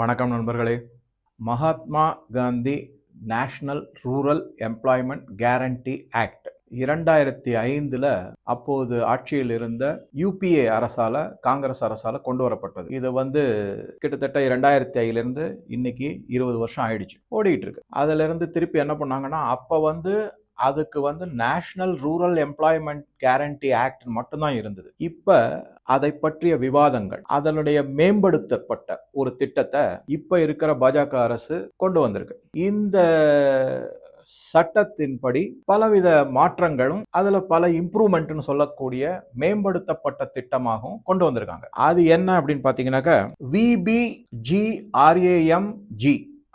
வணக்கம் நண்பர்களே. Mahatma Gandhi national rural employment guarantee act 2005 அப்போது ஆட்சியில் இருந்த யூபிஏ அரசால, காங்கிரஸ் அரசால கொண்டு வரப்பட்டது. இது கிட்டத்தட்ட 2005 இன்னைக்கு 20 வருஷம் ஆயிடுச்சு, ஓடிட்டு இருக்கு. அதுல இருந்து திருப்பி என்ன பண்ணாங்கன்னா, அப்ப அதுக்கு national rural employment guarantee act மட்டும்தான் இருந்தது. இப்ப அதை பற்றிய விவாதங்கள், அதனுடைய மேம்படுத்தப்பட்ட ஒரு திட்டத்தை இப்ப இருக்கிற பாஜக அரசு கொண்டு வந்திருக்கு. இந்த சட்டத்தின்படி பலவித மாற்றங்களும் அதுல பல இம்ப்ரூவ்மெண்ட்னு சொல்லக்கூடிய மேம்படுத்தப்பட்ட திட்டமாகவும் கொண்டு வந்திருக்காங்க. அது என்ன அப்படின்னு பாத்தீங்கன்னாக்க, VBGRAMG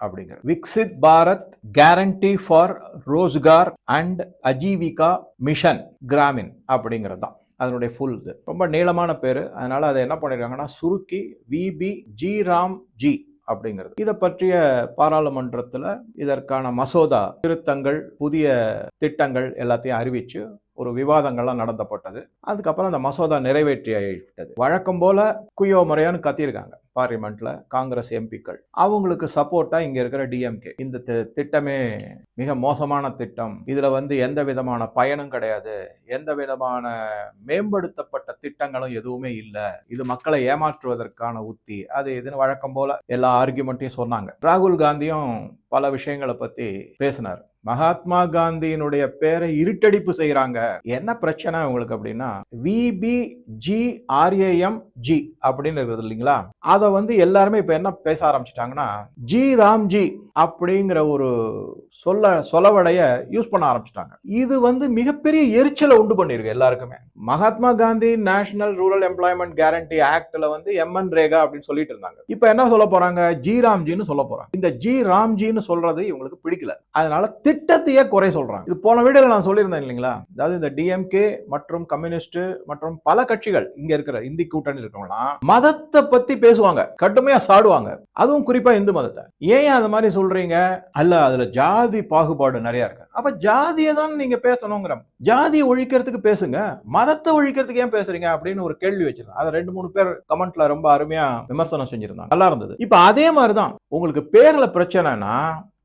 அப்படிங்கிற Viksit Bharat guarantee for Rozgar and Ajeevika mission Gramin அப்படிங்கிறது தான் அதனுடைய ஃபுல். இது ரொம்ப நீளமான பேரு, அதனால அதை என்ன பண்ணிருக்காங்கன்னா சுருக்கி VBGRAMG அப்படிங்கிறது. இதை பற்றிய பாராளுமன்றத்தில் இதற்கான மசோதா திருத்தங்கள், புதிய திட்டங்கள் எல்லாத்தையும் அறிவிச்சு ஒரு விவாதங்கள்லாம் நடத்தப்பட்டது. அதுக்கப்புறம் அந்த மசோதா நிறைவேற்றிவிட்டது. வழக்கம் போல குயோ முறையான்னு கத்தியிருக்காங்க பார்லிமெண்ட்ல காங்கிரஸ் எம்பிக்கள். அவங்களுக்கு சப்போர்ட்டா இங்க இருக்கிற டிஎம்கே, இந்த திட்டமே மிக மோசமான திட்டம், இதுல எந்த விதமான பயனும் கிடையாது, எந்த விதமான மேம்படுத்தப்பட்ட திட்டங்களும் எதுவுமே இல்லை, இது மக்களை ஏமாற்றுவதற்கான உத்தி, அது இதுன்னு வழக்கம் போல எல்லா ஆர்குமெண்ட்டையும் சொன்னாங்க. ராகுல் காந்தியும் பல விஷயங்களை பத்தி பேசினார். மகாத்மா காந்தியினுடைய பேரை இருட்டடிப்பு செய்யறாங்க, என்ன பிரச்சனை உங்களுக்கு அப்படின்னா, VBGRAMG அப்படின்னு இருக்குது இல்லைங்களா, அதை எல்லாருமே இப்ப என்ன பேச ஆரம்பிச்சிட்டாங்கன்னா, ஜி ராம்ஜி அப்படிங்கிற ஒரு சொலவடைய யூஸ் பண்ண ஆரம்பிச்சிட்டாங்க. இது மிகப்பெரிய எரிச்சலை உண்டு பண்ணிருக்கு எல்லாருக்குமே. Mahatma Gandhi national rural employment guarantee ஆக்ட்ல MN ரேகா அப்படின்னு சொல்லிட்டு இருந்தாங்க. இப்ப என்ன சொல்ல போறாங்க, ஜி ராம்ஜின்னு சொல்ல போறாங்க. இந்த ஜி ராம்ஜின்னு சொல்றது இவங்களுக்கு பிடிக்கல, அதனால திட்டத்தையே குறை சொல்றாங்க. இது போன வீடியோல நான் சொல்லியிருந்தேன் இல்லைங்களா, அதாவது இந்த டிஎம்கே மற்றும் கம்யூனிஸ்ட் மற்றும் பல கட்சிகள் இங்க இருக்கிற இந்தி கூட்டணி இருக்கவங்களாம் மதத்தை பத்தி பேசுவாங்க, கடுமையா சாடுவாங்க, அதுவும் குறிப்பா இந்து மதத்தை. ஏன் அது மாதிரி சொல்றீங்க, அல்ல அதுல ஜாதி பாகுபாடு நிறைய இருக்கு, அப்ப ஜாதியை தான் நீங்க பேசணுங்கிற, ஜாதியை ஒழிக்கிறதுக்கு பேசுங்க, மதத்தை ஒழிக்கிறதுக்கு ஏன் பேசுறீங்க அப்படின்னு ஒரு கேள்வி வச்சிருந்தாங்க. அதை 2-3 பேர் கமெண்ட்ல ரொம்ப அருமையா விமர்சனம் செஞ்சிருந்தாங்க, நல்லா இருந்தது. இப்ப அதே மாதிரிதான் உங்களுக்கு பேர்ல பிரச்சனைனா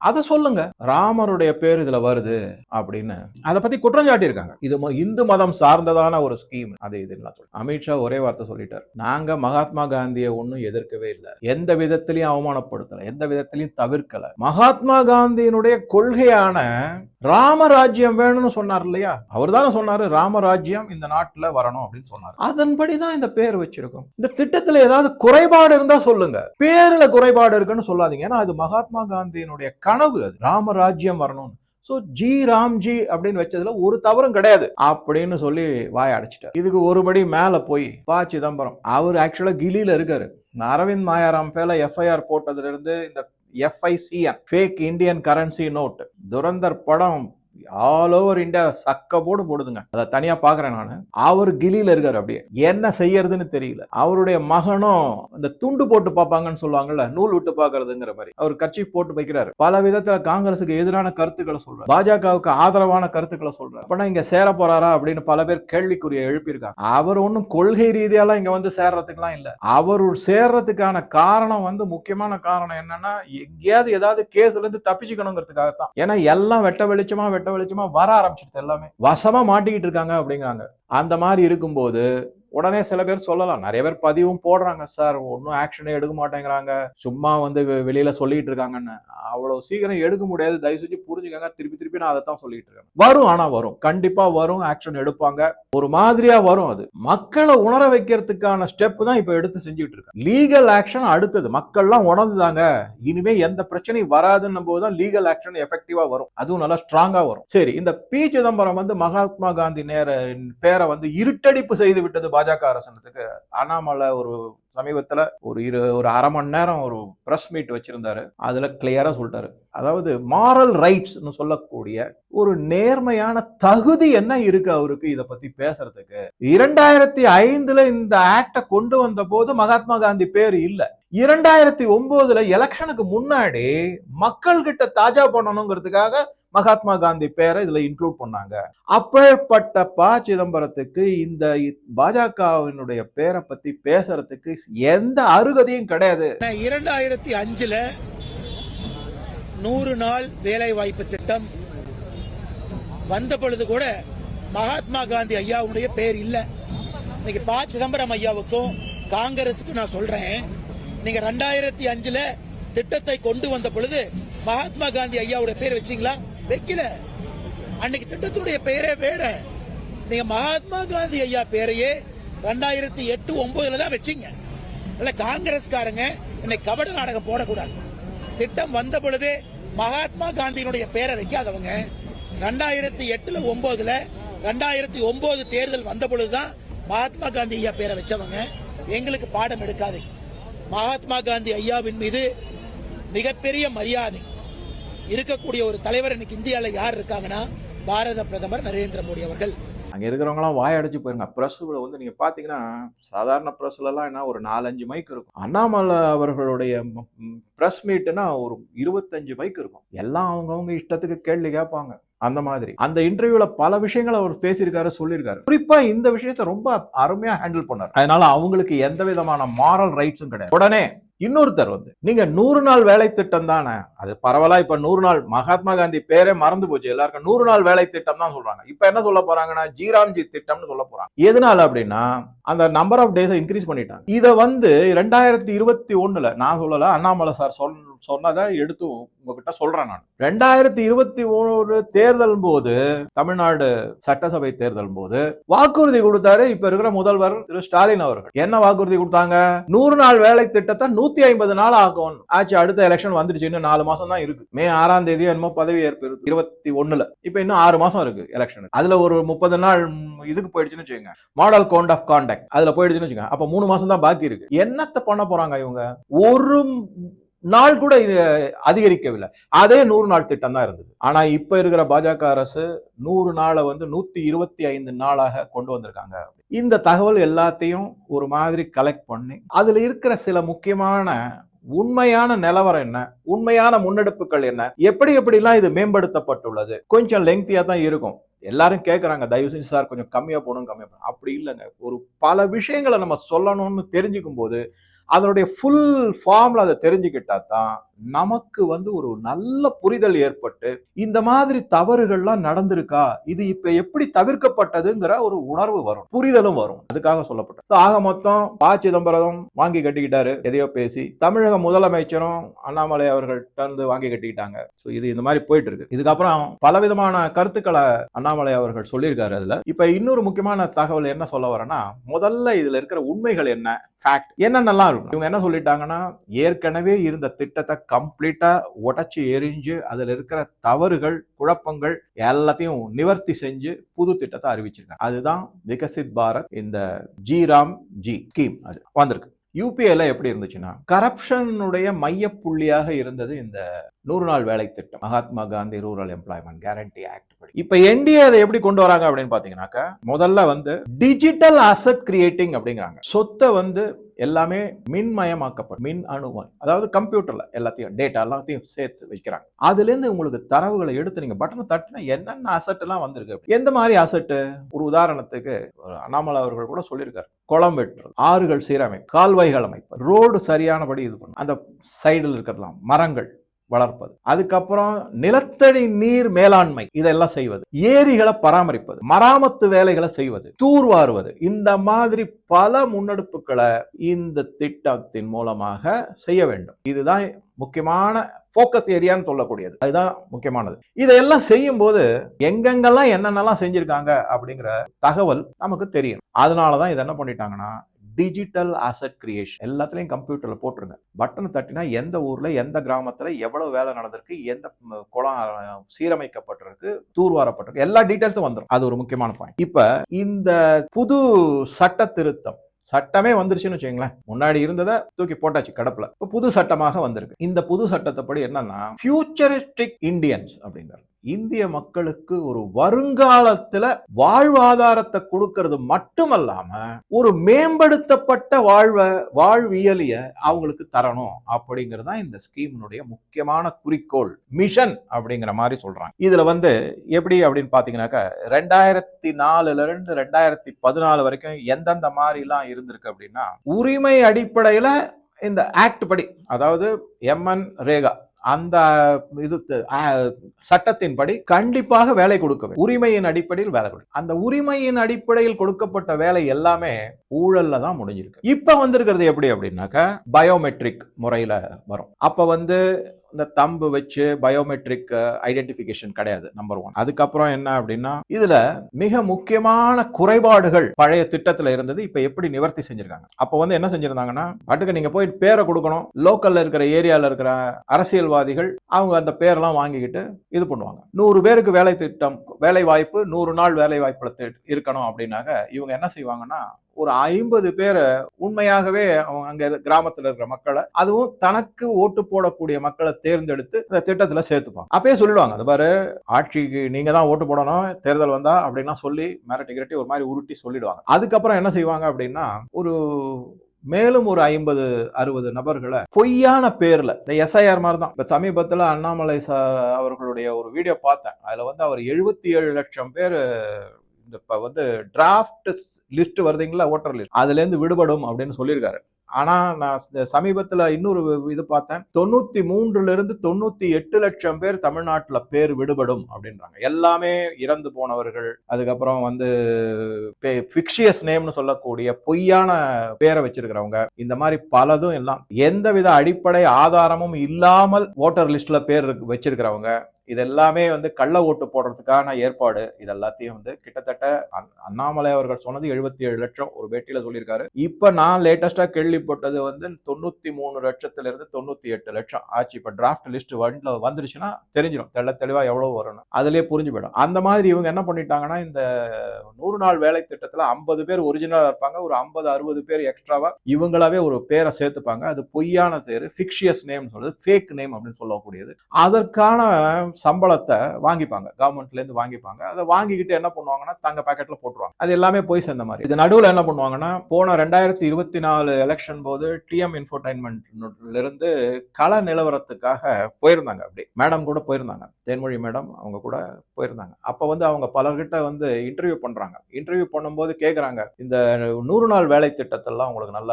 அதை சொல்லுங்க, ராமருடைய பேர் இதுல வருது அப்படின்னு அதை பத்தி குற்றம் சாட்டி இருக்காங்க. இது இந்து மதம் சார்ந்ததான ஒரு ஸ்கீம், அது இது. அமித்ஷா ஒரே வார்த்தை சொல்லிட்டார், நாங்க மகாத்மா காந்தியை ஒன்னும் எதிர்க்கவே இல்லை, எந்த விதத்திலையும் அவமானப்படுத்தல, எந்த விதத்திலையும் தவிர்க்கல. மகாத்மா காந்தியினுடைய கொள்கையான ராமராஜ்யம் வேணும்னு சொன்னார் இல்லையா, அவர் தானே சொன்னாரு ராமராஜ்யம் இந்த நாட்டுல வரணும் அப்படின்னு சொன்னார். அதன்படிதான் இந்த பேர் வச்சிருக்கோம். இந்த திட்டத்துல ஏதாவது குறைபாடு இருந்தா சொல்லுங்க, பேர்ல குறைபாடு இருக்குன்னு சொல்லாதீங்க, ஏன்னா அது மகாத்மா காந்தியினுடைய கனவு, அது ராமராஜ்யம் வரணும். சோ ஜி ராம்ஜி அப்படின்னு வச்சதுல ஒரு தவறும் கிடையாது அப்படின்னு சொல்லி வாய் அடைச்சிட்டார். இதுக்கு ஒருபடி மேல போய் ப. சிதம்பரம், அவர் ஆக்சுவலா கிலியில இருக்காரு. அரவிந்த் மாயாராம் பேர்ல FIR போட்டதுல இருந்து இந்த FICN fake Indian currency note Dhurandhar படம் ஆல் ஓவர் இந்தியா சக்க போடுதுங்க, அதை தனியா பாக்குறேன் நானு. அவர் கிலியில இருக்காரு, அப்படியே என்ன செய்யறதுன்னு தெரியல. அவருடைய மகனும் இந்த துண்டு போட்டு பாப்பாங்கன்னு சொல்லுவாங்கல்ல, நூல் விட்டு பாக்குறதுங்கிற மாதிரி அவர் கட்சி போட்டு வைக்கிறாரு. பல விதத்துல காங்கிரசுக்கு எதிரான கருத்துக்களை சொல்றாரு, பாஜகவுக்கு ஆதரவான கருத்துக்களை சொல்றாரு. அப்பனா இங்க சேர போறாரா அப்படின்னு பல பேர் கேள்விக்குரிய எழுப்பியிருக்காங்க. அவர் ஒன்னும் கொள்கை ரீதியாலாம் இங்க சேர்றதுக்குலாம் இல்ல. அவர் சேர்றதுக்கான காரணம் முக்கியமான காரணம் என்னன்னா, எங்கேயாவது ஏதாவது கேஸ்ல இருந்து தப்பிச்சுக்கணுங்கிறதுக்காகத்தான். ஏன்னா எல்லாம் வெட்ட வெளிச்சமா வர ஆரம்பிச்சிருது, எல்லாமே வசமா மாட்டிக்கிட்டு இருக்காங்க அப்படிங்கிறாங்க. அந்த மாதிரி இருக்கும்போது உடனே சில பேர் சொல்லலாம், நிறைய பேர் பதிவும் போடுறாங்க, சார் ஒன்னும் ஆக்ஷனே எடுக்க மாட்டேங்கிறாங்க, சும்மா வெளியில சொல்லிட்டு இருக்காங்கன்னு. அவ்வளவு சீக்கிரம் எடுக்க முடியாது, தயவு செஞ்சு புரிஞ்சுக்காங்க. திருப்பி நான் அதைத்தான் சொல்லிட்டு இருக்கேன். வரும், ஆனா வரும், கண்டிப்பா வரும், ஆக்ஷன் எடுப்பாங்க, ஒரு மாதிரியா வரும். அது மக்களை உணர வைக்கிறதுக்கான ஸ்டெப் தான் இப்ப எடுத்து செஞ்சுட்டு இருக்காங்க. லீகல் ஆக்ஷன் அடுத்தது, மக்கள்லாம் உணர்ந்துதாங்க, இனிமே எந்த பிரச்சனையும் வராதுன்னும் போதுதான் லீகல் ஆக்ஷன் எஃபெக்டிவா வரும், அதுவும் நல்லா ஸ்ட்ராங்கா வரும். சரி, இந்த ப. சிதம்பரம் மகாத்மா காந்தி பேரை இருட்டடிப்பு செய்து விட்டது பாஜக அரசாங்கத்துக்கு. அண்ணாமலை ஒரு சமீபத்துல ஒரு அரை மணி நேரம் ஒரு பிரஸ் மீட் வச்சிருந்தாரு, அதுல கிளியரா சொல்லிட்டாரு, அதாவது மாரல் ரைட்ஸ் சொல்லக்கூடிய ஒரு நேர்மையான தகுதி என்ன இருக்கு அவருக்கு இத பத்தி பேசுறதுக்கு. 2005 இந்த ஆக்ட கொண்டு வந்த போது மகாத்மா காந்தி பேர் இல்ல. 2009 எலெக்ஷனுக்கு முன்னாடி மக்கள் கிட்ட தாஜா பண்ணணுங்கிறதுக்காக மகாத்மா காந்தி பேரை இதுல இன்க்ளூட் பண்ணாங்க. அப்பேற்பட்ட ப. சிதம்பரத்துக்கு இந்த பாஜகவினுடைய பேரை பத்தி பேசுறதுக்கு எந்த அருகதையும் கிடையாது. 2005 100 நாள் வேலை வாய்ப்பு திட்டம் வந்த பொழுது கூட மகாத்மா காந்தி ஐயாவுடைய பேர் இல்ல. இன்னைக்கு ப. சிதம்பரம் ஐயாவுக்கும் காங்கிரஸுக்கும் நான் சொல்றேன், நீங்க 2005 திட்டத்தை கொண்டு வந்த பொழுது மகாத்மா காந்தி ஐயாவுடைய பேர் வச்சீங்களா? வைக்கல. அன்னைக்கு திட்டத்துடைய பெயரே வேற. நீங்க மகாத்மா காந்தி ஐயா பேரையே 2008, 2009 தான் வச்சீங்க. இல்ல காங்கிரஸ்காரங்க இன்னைக்கு கபட நாடகம் போடக்கூடாது. திட்டம் வந்த பொழுதே மகாத்மா காந்தியினுடைய பேரை வைக்காதவங்க 2008, 2009 2009 தேர்தல் வந்த பொழுதுதான் மகாத்மா காந்தி ஐயா பேரை வச்சவங்க. எங்களுக்கு பாடம் எடுக்காது. மகாத்மா காந்தி ஐயாவின் மீது மிகப்பெரிய மரியாதை இருக்கக்கூடிய ஒரு தலைவர் இன்னைக்கு இந்தியாவில் யார் இருக்காங்கன்னா பாரத பிரதமர் நரேந்திர மோடி அவர்கள். அங்க இருக்கிறவங்க எல்லாம் வாய் அடைச்சு போயிருங்க. பிரஸ்ல வந்து நீங்க பாத்தீங்கன்னா சாதாரண பிரஸ்ல எல்லாம் என்ன ஒரு 4-5 மைக் இருக்கும். அண்ணாமலை அவர்களுடைய பிரஸ் மீட்னா ஒரு 25 மைக் இருக்கும். எல்லாம் அவங்கவுங்க இஷ்டத்துக்கு கேள்வி கேட்பாங்க. அந்த மாதிரி அந்த இன்டர்வியூல பல விஷயங்களை அவர் பேசியிருக்காரு, சொல்லியிருக்காரு. குறிப்பா இந்த விஷயத்தை ரொம்ப அருமையா ஹேண்டில் பண்ணார். அதனால அவங்களுக்கு எந்த விதமான மாரல் ரைட்ஸும் கிடையாது. உடனே இன்னொருத்தர் வந்து நீங்க 100 நாள் வேலை திட்டம் தானே, அது பரவாயில்ல. இப்ப 100 நாள் மகாத்மா காந்தி பேரே மறந்து போச்சு எல்லாருக்கும். 100 நாள் வேலை திட்டம் தான் சொல்றாங்க. இப்ப என்ன சொல்ல போறாங்கன்னா ஜிராம்ஜி திட்டம்னு சொல்ல போறாங்க. எதனால அப்படின்னா அந்த நம்பர் ஆஃப் டேஸ் இன்க்ரீஸ் பண்ணிட்டாங்க. இத வந்து 2021 நான் சொல்லல, அண்ணாமலை சார் சொன்னதை எடுத்து உங்ககிட்ட சொல்றேன் நான். 2021 தேர்தல் போது, தமிழ்நாடு சட்டசபை தேர்தல் போது வாக்குறுதி கொடுத்தாரு இப்ப இருக்கிற முதல்வர் திரு ஸ்டாலின் அவர்கள். என்ன வாக்குறுதி கொடுத்தாங்க? 100 நாள் வேலை திட்டத்தை 150 நாள் ஆகும் ஆச்சு. அடுத்த எலெக்ஷன் வந்துருச்சு. இன்னும் 4 மாசம் தான் இருக்கு. மே 6ஆம் தேதி என்னமோ பதவி ஏற்பு 21. இப்ப இன்னும் 6 மாசம் இருக்கு எலெக்ஷன். அதுல ஒரு 30 நாள் இதுக்கு போயிடுச்சுன்னு வச்சுக்கோங்க, மாடல் கோட் ஆஃப் கான்டாக்ட் அதுல போயிடுச்சுன்னு வச்சுக்கோங்க. அப்ப 3 மாசம் தான் பாக்கி இருக்கு. என்னத்த பண்ண போறாங்க இவங்க? ஒரு நாள் கூட அதிகரிக்கவில்லை. அதே 100 நாள் திட்டம் தான் இருந்தது. ஆனா இப்ப இருக்கிற பாஜக அரசு 100 நாளை வந்து 125 நாளாக கொண்டு வந்திருக்காங்க. இந்த தகவல் எல்லாத்தையும் ஒரு மாதிரி கலெக்ட் பண்ணி அதுல இருக்கிற சில முக்கியமான உண்மையான நிலவரம் என்ன, உண்மையான முன்னெடுப்புகள் என்ன, எப்படிலாம் இது மேம்படுத்தப்பட்டுள்ளது. கொஞ்சம் லெங்க்தியா தான் இருக்கும். எல்லாரும் கேட்கறாங்க, தயவு செஞ்சு சார் கொஞ்சம் கம்மியா போகணும். அப்படி இல்லைங்க. ஒரு பல விஷயங்களை நம்ம சொல்லணும்னு தெரிஞ்சுக்கும் போது அதனுடைய ஃபுல் ஃபார்ம்ல அதை தெரிஞ்சுக்கிட்டா தான் நமக்கு வந்து ஒரு நல்ல புரிதல் ஏற்பட்டு இந்த மாதிரி தவறுகள்லாம் நடந்திருக்கா, இது இப்ப எப்படி தவிர்க்கப்பட்டதுங்கிற ஒரு உணர்வு வரும், புரிதலும் வரும். அதுக்காக சொல்லப்பட்டது. ஆக மொத்தம் ப. சிதம்பரம் வாங்கி கட்டிக்கிட்டாரு எதையோ பேசி. தமிழக முதலமைச்சரும் அண்ணாமலை அவர்கள்ட்ட வாங்கி கட்டிக்கிட்டாங்க. இது இந்த மாதிரி போயிட்டு இருக்கு. இதுக்கப்புறம் பலவிதமான கருத்துக்களை அண்ணாமலை அவர்கள் சொல்லியிருக்காரு. அதுல இப்ப இன்னொரு முக்கியமான தகவல் என்ன சொல்ல வரேன்னா, முதல்ல இதுல இருக்கிற உண்மைகள் என்ன, ஃபேக்ட் என்னென்னலாம் இருக்கும். இவங்க என்ன சொல்லிட்டாங்கன்னா, ஏற்கனவே இருந்த திட்டத்தை கம்ப்ளீட்டா உடைச்சு எரிஞ்சு அதுல இருக்கிற தவறுகள், குழப்பங்கள் எல்லாத்தையும் நிவர்த்தி செஞ்சு புது திட்டத்தை அறிவிச்சிருக்காங்க. அதுதான் விகசித் பாரத், இந்த ஜி ஸ்கீம். அது வந்திருக்கு. யூபிஐல எப்படி இருந்துச்சுன்னா, கரப்ஷனுடைய மைய புள்ளியாக இருந்தது இந்த 100 நாள் வேலை திட்டம், Mahatma Gandhi rural employment guarantee act படி. இப்ப என்டிஏ அதை எப்படி கொண்டு வராங்க அப்படின்னு பாத்தீங்கன்னாக்கா, முதல்ல வந்து டிஜிட்டல் அசெட் கிரியேட்டிங் அப்படிங்கிறாங்க. சொத்தை வந்து எல்லாமே மின்மயமாக்கப்படும், மின் அணுமயம், அதாவது கம்ப்யூட்டர்ல எல்லாத்தையும் டேட்டா எல்லாத்தையும் சேர்த்து வைக்கிறாங்க. அதுல இருந்து உங்களுக்கு தரவுகளை எடுத்து நீங்க பட்டனை தட்டினா என்னென்ன அசெட் எல்லாம் வந்திருக்கு, எந்த மாதிரி அசெட். ஒரு உதாரணத்துக்கு அண்ணாமலை அவர்கள் கூட சொல்லியிருக்காரு, குளம் வெட்டுறது, ஆறுகள் சீரமைப்பு, கால்வாய்கள் அமைப்பு, ரோடு சரியானபடி இது பண்ணும், அந்த சைடில் இருக்கிறதெல்லாம் மரங்கள் வளர்ப்பது, அதுக்கப்புறம் நிலத்தடி நீர் மேலாண்மை இதெல்லாம் செய்வது, ஏரிகளை பராமரிப்பது, மராமத்து வேலைகளை செய்வது, தூர்வாருவது, இந்த மாதிரி பல முன்னெடுப்புகளை இந்த திட்டத்தின் மூலமாக செய்ய வேண்டும். இதுதான் முக்கியமான போக்கஸ் ஏரியான்னு சொல்லக்கூடியது. அதுதான் முக்கியமானது. இதெல்லாம் செய்யும் போது எங்கெங்கெல்லாம் என்னென்னலாம் செஞ்சிருக்காங்க அப்படிங்கிற தகவல் நமக்கு தெரியும். அதனாலதான் இதை என்ன பண்ணிட்டாங்கன்னா, டிஜிட்டல் அசெட் கிரியேஷன் எல்லாத்துலயும் கம்ப்யூட்டர்ல போட்டுருங்க. பட்டன் தட்டினா எந்த ஊர்ல எந்த கிராமத்துல எவ்வளவு வேலை நடந்திருக்கு, எந்த குளம் சீரமைக்கப்பட்டிருக்கு, தூர்வாரப்பட்டிருக்கு, எல்லா டீடைல்ஸும் வந்துடும். அது ஒரு முக்கியமான பாயிண்ட். இப்ப இந்த புது சட்ட திருத்தம், சட்டமே வந்துருச்சுன்னு வச்சுங்களேன். முன்னாடி இருந்ததை தூக்கி போட்டாச்சு கடப்புல. இப்ப புது சட்டமாக வந்திருக்கு. இந்த புது சட்டத்தை படி என்னன்னா, ஃபியூச்சரிஸ்டிக் இந்தியன்ஸ் அப்படிங்கிறது. இந்திய மக்களுக்கு ஒரு வருங்காலத்துல வாழ்வாதாரத்தை கொடுக்கிறது மட்டுமல்லாம ஒரு மேம்படுத்தப்பட்ட வாழ்வியலிய அவங்களுக்கு தரணும் அப்படிங்கறதா இந்த ஸ்கீமினுடைய முக்கியமான குறிக்கோள், மிஷன் அப்படிங்கிற மாதிரி சொல்றாங்க. இதுல எப்படி அப்படின்னு பாத்தீங்கன்னாக்கா 2004 இருந்து 2014 வரைக்கும் எந்தெந்த மாதிரி எல்லாம் இருந்திருக்கு அப்படின்னா, உரிமை அடிப்படையில இந்த ஆக்ட் படி, அதாவது MN ரேகா அந்த இது சட்டத்தின்படி கண்டிப்பாக வேலை கொடுக்க, உரிமையின் அடிப்படையில் வேலை கொடுக்கும். அந்த உரிமையின் அடிப்படையில் கொடுக்கப்பட்ட வேலை எல்லாமே ஊழல்ல தான் முடிஞ்சிருக்கு. இப்ப வந்திருக்கிறது எப்படி அப்படின்னாக்கா பயோமெட்ரிக் முறையில வரும். அப்ப இந்த தம்பு வச்சு பயோமெட்ரிக் ஐடென்டிபிகேஷன் கிடையாது, நம்பர் 1. அதுக்கப்புறம் என்ன அப்படின்னா, இதுல மிக முக்கியமான குறைபாடுகள் பழைய திட்டத்துல இருந்தது. இப்ப எப்படி நிவர்த்தி செஞ்சிருக்காங்க. அப்ப என்ன செஞ்சிருந்தாங்கன்னா, பாட்டுக்கு நீங்க போய் பேரை கொடுக்கணும், லோக்கல்ல இருக்கிற ஏரியால இருக்கிற அரசியல்வாதிகள் அவங்க அந்த பேரெல்லாம் வாங்கிக்கிட்டு இது பண்ணுவாங்க. 100 பேருக்கு வேலை திட்டம், வேலை வாய்ப்பு, 100 நாள் வேலை வாய்ப்புல இருக்கணும் அப்படின்னாக்க இவங்க என்ன செய்வாங்கன்னா, ஒரு 50 பேரை உண்மையாகவே அங்க கிராமத்துல இருக்கிற மக்களை, அதுவும் தனக்கு ஓட்டு போடக்கூடிய மக்களை தேர்ந்தெடுத்து இந்த திட்டத்துல சேர்த்துப்பாங்க. அப்பயே சொல்லிடுவாங்க, அது பாரு ஆட்சிக்கு நீங்க தான் ஓட்டு போடணும் தேர்தல் வந்தா அப்படின்னா சொல்லி மிரட்டி கிரட்டி ஒரு மாதிரி உருட்டி சொல்லிடுவாங்க. அதுக்கப்புறம் என்ன செய்வாங்க அப்படின்னா, ஒரு மேலும் ஒரு 50-60 நபர்களை பொய்யான பேர்ல, இந்த SIR மாதிரி தான். இப்ப சமீபத்துல அண்ணாமலை அவர்களுடைய ஒரு வீடியோ பார்த்தேன். அதுல அவர் 77 லட்சம் பேர் இந்த டிராஃப்ட் லிஸ்ட் வருதுங்களா, ஓட்டர் லிஸ்ட், அதுல இருந்து விடுபடும் அப்படின்னு சொல்லியிருக்காரு. ஆனா நான் சமீபத்துல இன்னொரு இது பார்த்தேன், 93 இருந்து 98 லட்சம் பேர் தமிழ்நாட்டுல பேர் விடுபடும் அப்படின்றாங்க. எல்லாமே இறந்து போனவர்கள், அதுக்கப்புறம் ஃபிக்ஷியஸ் நேம்னு சொல்லக்கூடிய பொய்யான பேரை வச்சிருக்கிறவங்க, இந்த மாதிரி பலதும் எல்லாம் எந்தவித அடிப்படை ஆதாரமும் இல்லாமல் ஓட்டர் லிஸ்ட்ல பேர் வச்சிருக்கிறவங்க, இதெல்லாமே கள்ள ஓட்டு போடுறதுக்கான ஏற்பாடு. இது எல்லாத்தையும் கிட்டத்தட்ட அண்ணாமலை அவர்கள் சொன்னது 77 லட்சம் ஒரு பேட்டியில சொல்லியிருக்காரு. இப்ப நான் லேட்டஸ்டா கேள்விப்பட்டது 93 லட்சத்திலிருந்து 98 லட்சம் ஆச்சு. இப்ப டிராஃப்ட் லிஸ்ட் வந்துருச்சுன்னா தெரிஞ்சிடும் தெளிவா எவ்வளவு வரும்னு, அதுலயே புரிஞ்சு போயிடும். அந்த மாதிரி இவங்க என்ன பண்ணிட்டாங்கன்னா, இந்த 100 நாள் வேலை திட்டத்துல 50 பேர் ஒரிஜினலா இருப்பாங்க, ஒரு 50-60 பேர் எக்ஸ்ட்ராவா இவங்களாவே ஒரு பேரை சேர்த்துப்பாங்க. அது பொய்யான பேரு, ஃபிக்ஷியஸ் நேம் சொல்றது, ஃபேக் நேம் அப்படின்னு சொல்லக்கூடியது. அதற்கான சம்பளத்தை வாங்கிப்பாங்க, கவர்மெண்ட்ல இருந்து வாங்கிப்பாங்க. அதை வாங்கிக்கிட்டு என்ன பண்ணுவாங்கன்னா, தங்க பாக்கெட்ல போட்டுருவாங்க. அது எல்லாமே போய் சேர்ந்த மாதிரி. இது நடுவில் என்ன பண்ணுவாங்கன்னா, போன 2024 எலெக்ஷன் போது TM இன்ஃபோடைன்மெண்ட்ல இருந்து கள நிலவரத்துக்காக போயிருந்தாங்க. அப்படி மேடம் கூட போயிருந்தாங்க, தேன்மொழி மேடம் அவங்க கூட போயிருந்தாங்க. அப்ப அவங்க பலர்கிட்ட இன்டர்வியூ பண்றாங்க. இன்டர்வியூ பண்ணும்போது கேக்குறாங்க, இந்த 100 நாள் வேலை திட்டத்தெல்லாம் உங்களுக்கு நல்ல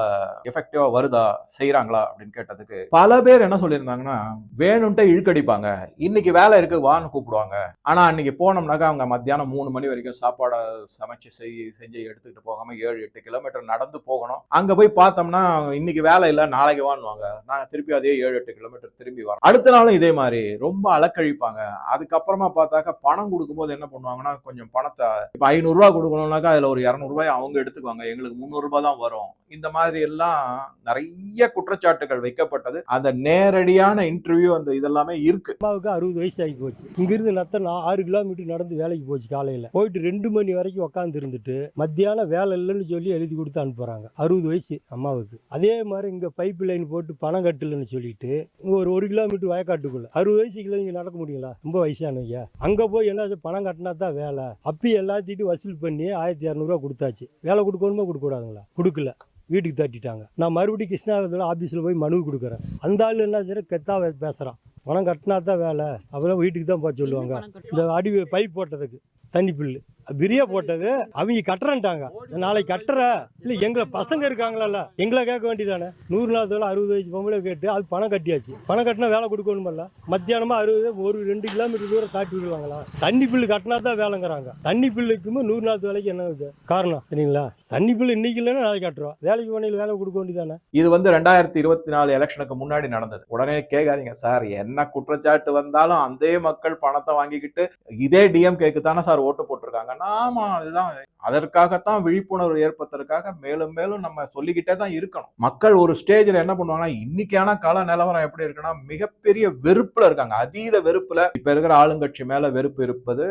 எஃபெக்டிவா வருதா, செய்யறாங்களா அப்படின்னு கேட்டதுக்கு பல பேர் என்ன சொல்லியிருந்தாங்கன்னா, வேணும்ட்டு இழுக்கடிப்பாங்க, இன்னைக்கு வேலை இருக்கு வான்னு கூப்பிடுவாங்க, ஆனா அன்னைக்கு போனோம்னாக்கா அவங்க மத்தியானம் 3 மணி வரைக்கும் சாப்பாடை சமைச்சு செஞ்சு எடுத்துக்கிட்டு போகாம 7-8 கிலோமீட்டர் நடந்து போகணும். அங்க போய் பார்த்தோம்னா இன்னைக்கு வேலை இல்ல நாளைக்கு வாங்குவாங்க, நாங்க திருப்பி அதே 7-8 கிலோமீட்டர் திரும்பி வரோம். அடுத்த நாளும் இதே மாதிரி ரொம்ப அலக்கழிப்பாங்க. அதுக்கப்புறமா பார்த்தாக்கா பணம் கொடுக்கும்போது என்ன பண்ணுவாங்கன்னா, கொஞ்சம் பணத்தை இப்ப 500 ரூபாய் கொடுக்கணும்னாக்கா அதுல ஒரு 200 ரூபாய் அவங்க எடுத்துக்குவாங்க, எங்களுக்கு 300 ரூபாய் தான் வரும். இந்த மாதிரி எல்லாம் நிறைய குற்றச்சாட்டுகள் வைக்கப்பட்டது. அந்த நேரடியான இன்டர்வியூ அந்த இதெல்லாமே இருக்கு. 60 வயசு ஆகி போச்சு. இங்கிருந்து நத்தம் 6 கிலோமீட்டர் நடந்து வேலைக்கு போச்சு. காலையில் போயிட்டு 2 மணி வரைக்கும் உட்காந்து இருந்துட்டு மத்தியானம் வேலை இல்லைன்னு சொல்லி எழுதி கொடுத்து அனுப்புறாங்க. 60 வயசு அம்மாவுக்கு. அதே மாதிரி இங்க பைப் லைன் போட்டு பணம் கட்டலன்னு சொல்லிட்டு ஒரு 1 கிலோமீட்டர் வயக்காட்டுக்குள்ள 60 வயசுக்குள்ள நீங்க நடக்க முடியுங்களா? ரொம்ப வயசானவங்க அங்க போய் என்ன பணம் கட்டினா தான் வேலை. அப்பி எல்லாத்திட்டும் வசூல் பண்ணி 1200 ரூபா கொடுத்தாச்சு. வேலை கொடுக்கணுமா கொடுக்க கூடாதுங்களா? கொடுக்கல, வீட்டுக்கு தட்டிட்டாங்க. நான் மறுபடியும் கிருஷ்ணாபுரத்தில் ஆஃபீஸில் போய் மனு கொடுக்குறேன். அந்த ஆள் என்ன செய்ய கெத்தா பேசுகிறான், பணம் கட்டினா தான் வேலை, அப்புறம் வீட்டுக்கு தான் போக சொல்லுவாங்க. இந்த பைப் போட்டதுக்கு தண்ணி பில்லு பிரியா போட்டது அவங்க கட்டுறேன்ட்டாங்க. நாளைக்கு கட்டுற இல்லை எங்களை பசங்க இருக்காங்களா, எங்களை கேட்க வேண்டியதானே? 100 நாள் 60 வயசு பொம்பளை கேட்டு அது பணம் கட்டியாச்சு. பணம் கட்டினா வேலை கொடுக்கணுமல்ல? மத்தியானமா 60 ஒரு 2 கிலோமீட்டர் தூரம் தாட்டி விடுவாங்களா? தண்ணி பில்லு கட்டினா தான் வேலைங்கிறாங்க. தண்ணி பில்லுக்குமே 100 நாள் வேலைக்கு என்ன காரணம் சரிங்களா? தண்ணி பில்லு இன்னைக்கு இல்லைன்னா நாளைக்கு கட்டுறோம், வேலைக்கு போனையில் வேலை கொடுக்க வேண்டியதானே? இது 2024 எலெக்ஷனுக்கு முன்னாடி நடந்தது. உடனே கேட்காதீங்க சார், என்ன குற்றச்சாட்டு வந்தாலும் அதே மக்கள் பணத்தை வாங்கிக்கிட்டு இதே DMK தானே சார் ஓட்டு போட்டிருக்காங்க, இருக்காங்க. ஆமா, அதுதான். அதற்காகத்தான் விழிப்புணர்வு ஏற்படுத்துறதுக்காக மேலும் மேலும் நம்ம சொல்லிக்கிட்டே தான் இருக்கணும். மக்கள் ஒரு ஸ்டேஜ்ல என்ன பண்ணுவாங்கன்னா, இன்னைக்கான கால நிலவரம் எப்படி இருக்குன்னா, மிகப்பெரிய வெறுப்புல இருக்காங்க. அதீத வெறுப்புல இப்ப இருக்கிற ஆளுங்கட்சி மேல வெறுப்பு இருப்பது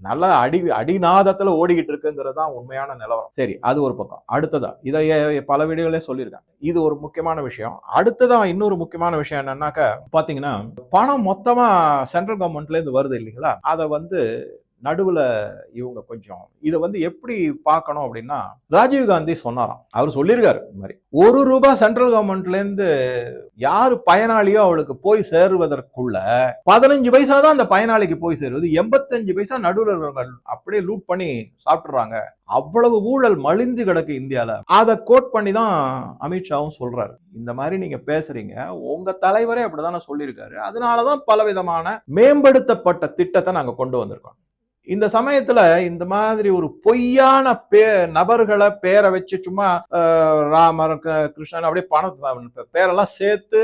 நல்ல அடிநாதத்துல ஓடிக்கிட்டு இருக்குங்கிறது தான் உண்மையான நிலவரம். சரி, அது ஒரு பக்கம். அடுத்ததா இதை பல வீடியோகளே சொல்லியிருக்காங்க. இது ஒரு முக்கியமான விஷயம். அடுத்ததான் இன்னொரு முக்கியமான விஷயம் என்னன்னாக்க, பாத்தீங்கன்னா பணம் மொத்தமா சென்ட்ரல் கவர்மெண்ட்ல இருந்து வருது இல்லைங்களா, அதை நடுவுல இவங்க கொஞ்சம் இதை எப்படி பார்க்கணும் அப்படின்னா, ராஜீவ்காந்தி சொன்னாராம். அவர் சொல்லியிருக்காரு இந்த மாதிரி ₹1 சென்ட்ரல் கவர்மெண்ட்ல இருந்து யாரு பயனாளியோ அவளுக்கு போய் சேருவதற்குள்ள 15 பைசா தான் அந்த பயனாளிக்கு போய் சேருவது, 85 பைசா நடுவில் இருக்கிறவங்க அப்படியே லூட் பண்ணி சாப்பிட்டுறாங்க. அவ்வளவு ஊழல் மலிந்து கிடக்கு இந்தியால. அதை கோட் பண்ணி தான் அமித்ஷாவும் சொல்றாரு. இந்த மாதிரி நீங்க பேசுறீங்க, உங்க தலைவரே அப்படிதானே சொல்லியிருக்காரு, அதனாலதான் பலவிதமான மேம்படுத்தப்பட்ட திட்டத்தை நாங்க கொண்டு வந்திருக்கோம். இந்த சமயத்துல இந்த மாதிரி ஒரு பொய்யான நபர்களை பேரை வச்சு சும்மா ராமர் கிருஷ்ணன் அப்படியே பணம் பேரெல்லாம் சேர்த்து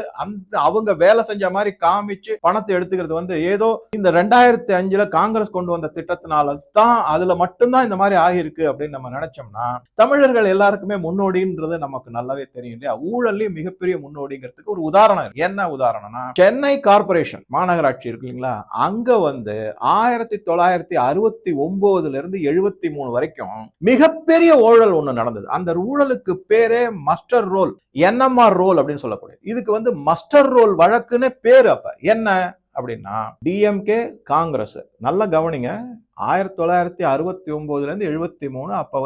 அவங்க வேலை செஞ்ச மாதிரி காமிச்சு பணத்தை எடுத்துக்கிறது ஏதோ இந்த 2005 காங்கிரஸ் கொண்டு வந்த திட்டத்தினால தான் அதுல மட்டும்தான் இந்த மாதிரி ஆகியிருக்கு அப்படின்னு நம்ம நினைச்சோம்னா, தமிழர்கள் எல்லாருக்குமே முன்னோடின்றது நமக்கு நல்லாவே தெரியும் இல்லையா. ஊழலையும் மிகப்பெரிய முன்னோடிங்கிறதுக்கு ஒரு உதாரணம். என்ன உதாரணம்னா, சென்னை கார்பரேஷன் மாநகராட்சி இருக்கு இல்லைங்களா, அங்க 1969 இருந்து 73 வரைக்கும் மிகப்பெரிய ஊழல் ஒண்ணு நடந்தது. அந்த ஊழலுக்கு பேரே மஸ்டர் ரோல், NMR ரோல் அப்படின்னு சொல்லக்கூடிய, இதுக்கு மஸ்டர் ரோல் வழக்குன்னு பேரு. அப்ப என்ன அப்படின்னா, டிஎம்கே காங்கிரஸ், நல்ல கவனிங்க, 1969 இருந்து 73 அப்ப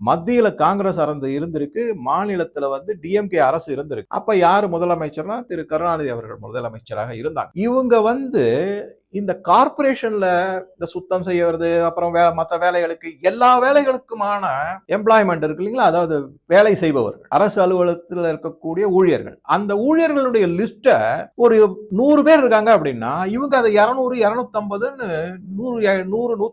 மத்தியில காங்கிரஸ் அரசு இருந்திருக்கு, மாநிலத்துல டிஎம்கே அரசு இருந்திருக்கு. அப்ப யாரு முதலமைச்சர்னா திரு கருணாநிதி அவர்கள் முதலமைச்சராக இருந்தாங்க. இவங்க இந்த கார்பரேஷன்ல இந்த சுத்தம் செய்யறது, அப்புறம் மற்ற வேலைகளுக்கு, எல்லா வேலைகளுக்குமான எம்ப்ளாய்மெண்ட் இருக்கு இல்லைங்களா, அதாவது வேலை செய்பவர்கள், அரசு அலுவலகத்தில் இருக்கக்கூடிய ஊழியர்கள், அந்த ஊழியர்களுடைய லிஸ்ட ஒரு 100 பேர் இருக்காங்க அப்படின்னா, இவங்க அதை 200 250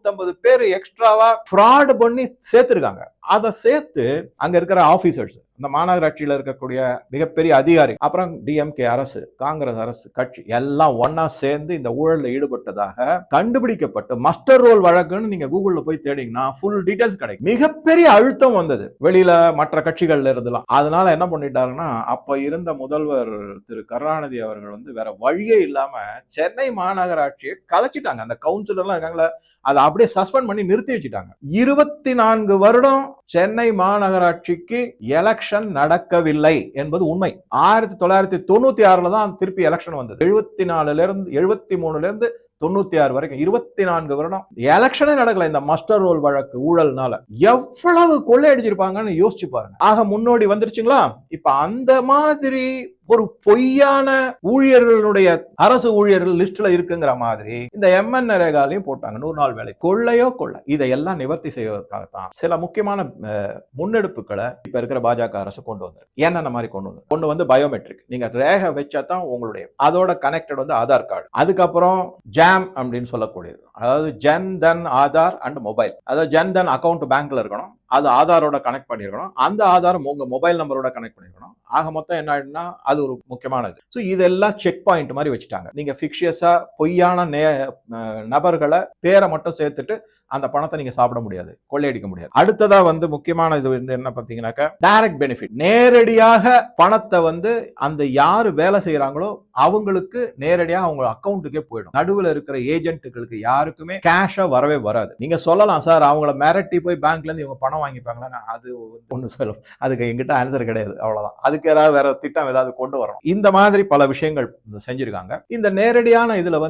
100 பேர் எக்ஸ்ட்ராவா ஃப்ராட் பண்ணி சேர்த்திருக்காங்க. அதை சேர்த்து அங்க இருக்கிற ஆபீசர்ஸ், இந்த மாநகராட்சியில இருக்கக்கூடிய மிகப்பெரிய அதிகாரி, அப்புறம் டிஎம்கே அரசு, காங்கிரஸ் அரசு கட்சி எல்லாம் ஒன்னா சேர்ந்து இந்த ஊழல்ல ஈடுபட்டதாக கண்டுபிடிக்கப்பட்டு மஸ்டர் ரோல் வழக்குன்னு நீங்க கூகுள்ல போய் தேடிங்கன்னா ஃபுல் டீடைல்ஸ் கிடைக்கும். மிகப்பெரிய அழுத்தம் வந்தது வெளியில மற்ற கட்சிகள்ல இருந்தலாம். அதனால என்ன பண்ணிட்டாருன்னா, அப்ப இருந்த முதல்வர் திரு கருணாநிதி அவர்கள் வேற வழியே இல்லாம சென்னை மாநகராட்சியை கலைச்சிட்டாங்க. அந்த கவுன்சிலர்லாம் இருக்காங்களா, அதை அப்படியே சஸ்பெண்ட் பண்ணி நிறுத்தி வச்சுட்டாங்க. 24 வருடம் சென்னை மாநகராட்சிக்கு எலெக்ஷன் நடக்கவில்லை என்பது உண்மை. 1996 தான் திருப்பி எலெக்ஷன் வந்தது. 74 இருந்து 73 இருந்து 96 வரைக்கும் 24 வருடம் எலெக்ஷனே நடக்கல. இந்த மஸ்டர் ரோல் வழக்கு ஊழல்னால எவ்வளவு கொள்ளையடிச்சிருப்பாங்கன்னு யோசிச்சு பாருங்க. ஆக முன்னோடி வந்துருச்சுங்களா. இப்ப அந்த மாதிரி ஒரு பொய்யான ஊழியர்களுடைய அரசு ஊழியர்கள் லிஸ்ட்ல இருக்குங்கிற மாதிரி இந்த எம்என் நரேகாலையும் போட்டாங்க. 100 நாள் வேலை கொள்ளையோ கொள்ளை. இதையெல்லாம் நிவர்த்தி செய்வதற்காகத்தான் சில முக்கியமான முன்னெடுப்புகளை இப்ப இருக்கிற பாஜக அரசு கொண்டு வந்தார். என்னென்ன மாதிரி கொண்டு வந்து பயோமெட்ரிக், நீங்க ரேகை வச்சா தான் உங்களுடைய அதோட கனெக்டட் ஆதார் கார்டு, அதுக்கப்புறம் ஜாம் அப்படின்னு சொல்லக்கூடியது, அதாவது ஜன் தன் ஆதார் அண்ட் மொபைல், அதாவது ஜன் தன் அக்கௌண்ட் பேங்க்ல இருக்கணும், அது ஆதாரோட கனெக்ட் பண்ணிருக்கணும், அந்த ஆதாரம் உங்க மொபைல் நம்பரோட கனெக்ட் பண்ணிருக்கணும். ஆக மொத்தம் என்ன ஆயிடுனா அது ஒரு முக்கியமானது. ஸோ இதெல்லாம் செக் பாயிண்ட் மாதிரி வச்சுட்டாங்க. நீங்க ஃபிக்ஷியஸா பொய்யான நபர்களை பேரை மட்டும் சேர்த்துட்டு அந்த பணத்தை நீங்க சாப்பிட முடியாது, கொள்ளையடிக்க முடியாது. அடுத்ததா முக்கியமான இது என்ன பார்த்தீங்கன்னாக்கா, டைரக்ட் பெனிஃபிட், நேரடியாக பணத்தை அந்த யாரு வேலை செய்யறாங்களோ அவங்களுக்கு நேரடியாக அவங்க அக்கௌண்ட்டுக்கே போயிடும். நடுவில் இருக்கிற ஏஜென்ட்டுகளுக்கு யாருக்குமே கேஷா வரவே வராது. நீங்க சொல்லலாம், சார் அவங்கள மிரட்டி போய் பேங்க்ல இருந்து இவங்க பணம் வாங்கிப்பாங்களா, அது ஒண்ணு சொல்லும், அதுக்கு எங்கிட்ட ஆன்சர் கிடையாது. அவ்வளவுதான். அதுக்கு ஏதாவது வேற திட்டம் ஏதாவது கொண்டு வரணும். இந்த மாதிரி பல விஷயங்கள் செஞ்சிருக்காங்க. இந்த நேரடியான இதுல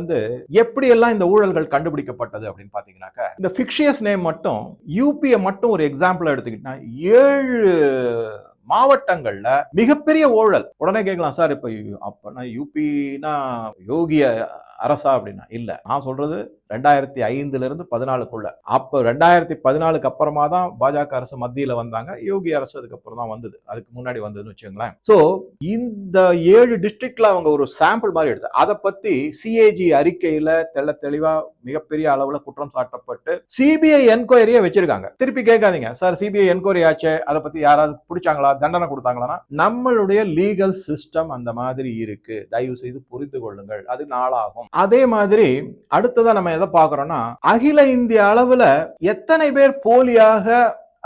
எப்படி எல்லாம் இந்த ஊழல்கள் கண்டுபிடிக்கப்பட்டது அப்படின்னு பாத்தீங்கன்னாக்கா, இந்த ஃபிக்ஷியஸ் நேம் மட்டும் யூபியை மட்டும் ஒரு எக்ஸாம்பிள் எடுத்துக்கிட்டா 7 மாவட்டங்கள்ல மிகப்பெரிய ஊழல். உடனே கேட்கலாம், சார் இப்ப அப்பனா யூபினா யோகி அரசா அப்படின்னா இல்ல. நான் சொல்றது 2005 இருந்து 14 அப்ப 2014 அப்புறமா தான் பாஜக அரசு மத்தியில வந்தாங்க. யோகி அரசு அதுக்கப்புறம் தான் வந்தது. அதுக்கு முன்னாடி வந்ததுன்னு வச்சுங்களேன். சோ இந்த 7 டிஸ்ட்ரிக்ட்ல அவங்க ஒரு சாம்பிள் மாதிரி எடுத்து அதை பத்தி சிஏஜி அறிக்கையில தெளிவா மிகப்பெரிய அளவுல குற்றம் சாட்டப்பட்டு சிபிஐ என்கொயரியை வச்சிருக்காங்க. திருப்பி கேட்காதீங்க, சார் சிபிஐ என்கொயரி ஆச்சு, அதை பத்தி யாராவது பிடிச்சாங்களா, தண்டனை கொடுத்தாங்களா? நம்மளுடைய லீகல் சிஸ்டம் அந்த மாதிரி இருக்கு. தயவு செய்து புரிந்து கொள்ளுங்கள், அது நாளாகும். அதே மாதிரி அடுத்ததான் நம்ம எதை பார்க்கறோம்னா, அகில இந்திய அளவுல எத்தனை பேர் போலியாக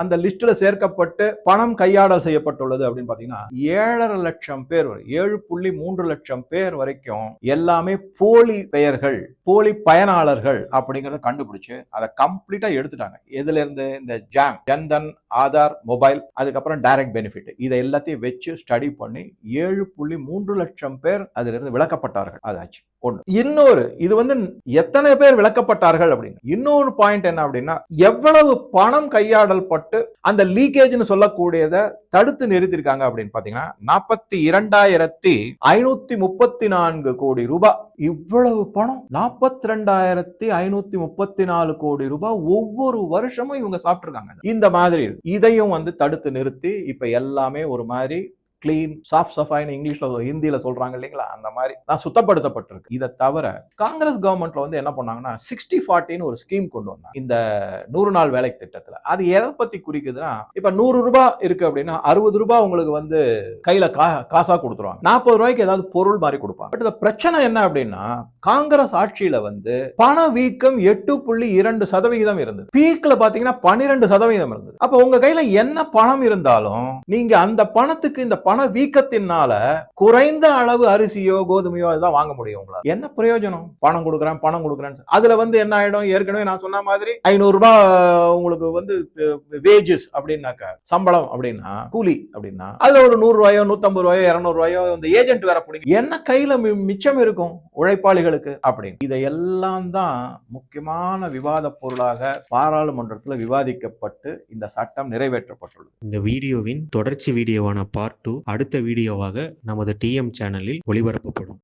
அந்த லிஸ்ட்ல சேர்க்கப்பட்டு பணம் கையாடல் செய்யப்பட்டுள்ளது அப்படின்னு பாத்தீங்கன்னா 7.5 லட்சம் பேர், 7.3 லட்சம் பேர் வரைக்கும் எல்லாமே போலி பெயர்கள், போலி பயனாளர்கள் அப்படிங்கறத கண்டுபிடிச்சு அதை கம்ப்ளீட்டா எடுத்துட்டாங்க. எதுல இருந்து? இந்த ஜாம், ஜன்தன், ஆதார், மொபைல், அதுக்கப்புறம் டைரக்ட் பெனிஃபிட், இதை எல்லாத்தையும் வச்சு ஸ்டடி பண்ணி 7.3 லட்சம் பேர் அதுல இருந்து விலக்கப்பட்டார்கள். அதாச்சு ஒண்ணு. இன்னொரு, இது வந்து எத்தனை பேர் விலக்கப்பட்டார்கள் அப்படின்னு இன்னொரு பாயிண்ட் என்ன அப்படின்னா, எவ்வளவு பணம் கையாடல் பட்டு அந்த லீக்கேஜ்னு சொல்லக்கூடியதை தடுத்து நிறுத்திருக்காங்க அப்படின்னு பாத்தீங்கன்னா 42,534 கோடி ரூபாய். இவ்வளவு பணம், 42,534 கோடி ரூபாய் ஒவ்வொரு வருஷமும் இவங்க சாப்பிட்டிருக்காங்க. இந்த மாதிரி இதையும் வந்து தடுத்து நிறுத்தி இப்ப எல்லாமே ஒரு மாதிரி கிளீன், சாஃப்ட் சஃபாய்னு இங்கிலீஷ்ல ஹிந்தியில சொல்றாங்க இல்லைங்களா, அந்த மாதிரி நான் சுத்தப்படுத்தப்பட்டிருக்கு. இதை தவிர காங்கிரஸ் கவர்மெண்ட்ல வந்து என்ன பண்ணாங்கன்னா 60-40 ஒரு ஸ்கீம் கொண்டு வந்தாங்க இந்த 100 நாள் வேலை திட்டத்துல. அது எதை பத்தி குறிக்குதுன்னா, இப்ப 100 ரூபாய் இருக்கு அப்படின்னா 60 ரூபாய் உங்களுக்கு வந்து கையில காசா கொடுத்துருவாங்க, 40 ரூபாய்க்கு ஏதாவது பொருள் மாதிரி கொடுப்பாங்க. பட் இந்த பிரச்சனை என்ன அப்படின்னா, காங்கிரஸ் ஆட்சியில வந்து பண வீக்கம் 8.2% இருந்தது. பீக்ல பாத்தீங்கன்னா 12% இருந்தது. அப்ப உங்க கையில என்ன பணம் இருந்தாலும் நீங்க அந்த பணத்துக்கு இந்த பண வீக்கத்தினால குறைந்த அளவு அரிசியோ கோதுமையோ அதுதான் வாங்க முடியும். உங்களால என்ன பிரயோஜனம்? பணம் கொடுக்குறேன். அதுல வந்து என்ன ஆயிடும், ஏற்கனவே நான் சொன்ன மாதிரி 500 ரூபாய் உங்களுக்கு வந்து வேஜஸ் அப்படின்னாக்க, சம்பளம் அப்படின்னா, கூலி அப்படின்னா, அதுல ஒரு 100 ரூபாயோ 150 ரூபாயோ 200 ரூபாயோ இந்த ஏஜென்ட் வேற பிடிக்கும். என்ன கையில மிச்சம் இருக்கும் உழைப்பாளிகளுக்கு அப்படின்னு. இதையெல்லாம் தான் முக்கியமான விவாத பொருளாக பாராளுமன்றத்தில் விவாதிக்கப்பட்டு இந்த சட்டம் நிறைவேற்றப்பட்டுள்ளது. இந்த வீடியோவின் தொடர்ச்சி வீடியோவான பார்ட் 2 அடுத்த வீடியோவாக நமது TM சேனலில் ஒளிபரப்பப்படும்.